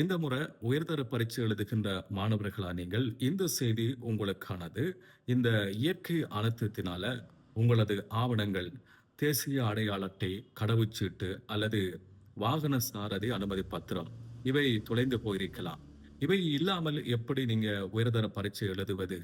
இந்த முறை உயர்தர பரீட்சை எழுதுகின்ற மாணவர்களா நீங்கள், இந்த செய்தி உங்களுக்கானது. இந்த இயற்கை அனர்த்தத்தினால உங்களது ஆவணங்கள், தேசிய அடையாள அட்டை, கடவுச்சீட்டு அல்லது வாகன சாரதி அனுமதி பத்திரம் இவை தொலைந்து போயிருக்கலாம். இவை இல்லாமல் எப்படி நீங்க உயர்தர பரீட்சை எழுதுவது?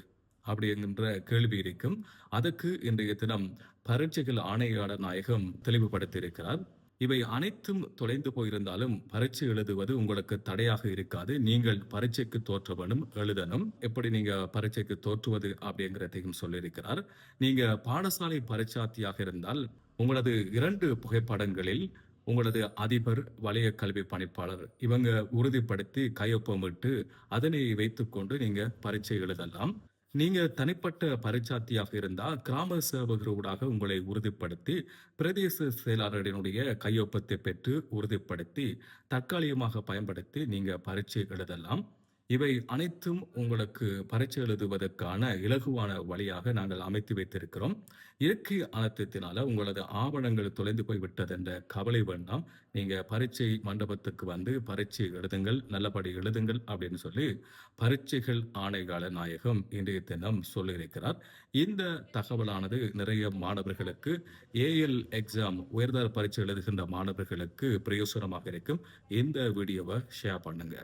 அப்படிங்கின்ற கேள்வி இருக்கும். அதற்கு இன்றைய தினம் பரீட்சைகள் ஆணையாளர் நாயகம் தெளிவுபடுத்தியிருக்கிறார். இவை அனைத்தும் தொலைந்து போயிருந்தாலும் பரீட்சை எழுதுவது உங்களுக்கு தடையாக இருக்காது. நீங்கள் பரீட்சைக்கு தோற்றவனும் எழுதணும். எப்படி நீங்க பரீட்சைக்கு தோற்றுவது அப்படிங்கிறதையும் சொல்லியிருக்கிறார். நீங்க பாடசாலை பரீட்சார்த்தியாக இருந்தால் உங்களது 2 புகைப்படங்களில் உங்களது அதிபர், வலய கல்வி பணிப்பாளர் இவங்க உறுதிப்படுத்தி கையொப்பமிட்டு அதனை வைத்துக்கொண்டு நீங்க பரீட்சை எழுதலாம். நீங்க தனிப்பட்ட பரீட்சார்த்தியாக இருந்தா கிராம சேவகர் ஊடாக உங்களை உறுதிப்படுத்தி பிரதேச செயலாளரினுடைய கையொப்பத்தை பெற்று உறுதிப்படுத்தி தற்காலிகமாக பயன்படுத்தி நீங்க பரீட்சை எழுதலாம். இவை அனைத்தும் உங்களுக்கு பரீட்சை எழுதுவதற்கான இலகுவான வழியாக நாங்கள் அமைத்து வைத்திருக்கிறோம். இயற்கை அனர்த்தத்தினால உங்களது ஆவணங்கள் தொலைந்து போய் விட்டது என்ற கவலை வேண்டாம். நீங்க பரீட்சை மண்டபத்துக்கு வந்து பரீட்சை எழுதுங்கள், நல்லபடி எழுதுங்கள் அப்படின்னு சொல்லி பரீட்சைகள் ஆணையாளர் நாயகம் இன்றைய தினம் சொல்லியிருக்கிறார். இந்த தகவலானது நிறைய மாணவர்களுக்கு ஏஎல் எக்ஸாம் உயர்தர பரீட்சை எழுதுகின்ற மாணவர்களுக்கு பிரயோசனமாக இருக்கும். இந்த வீடியோவை ஷேர் பண்ணுங்க.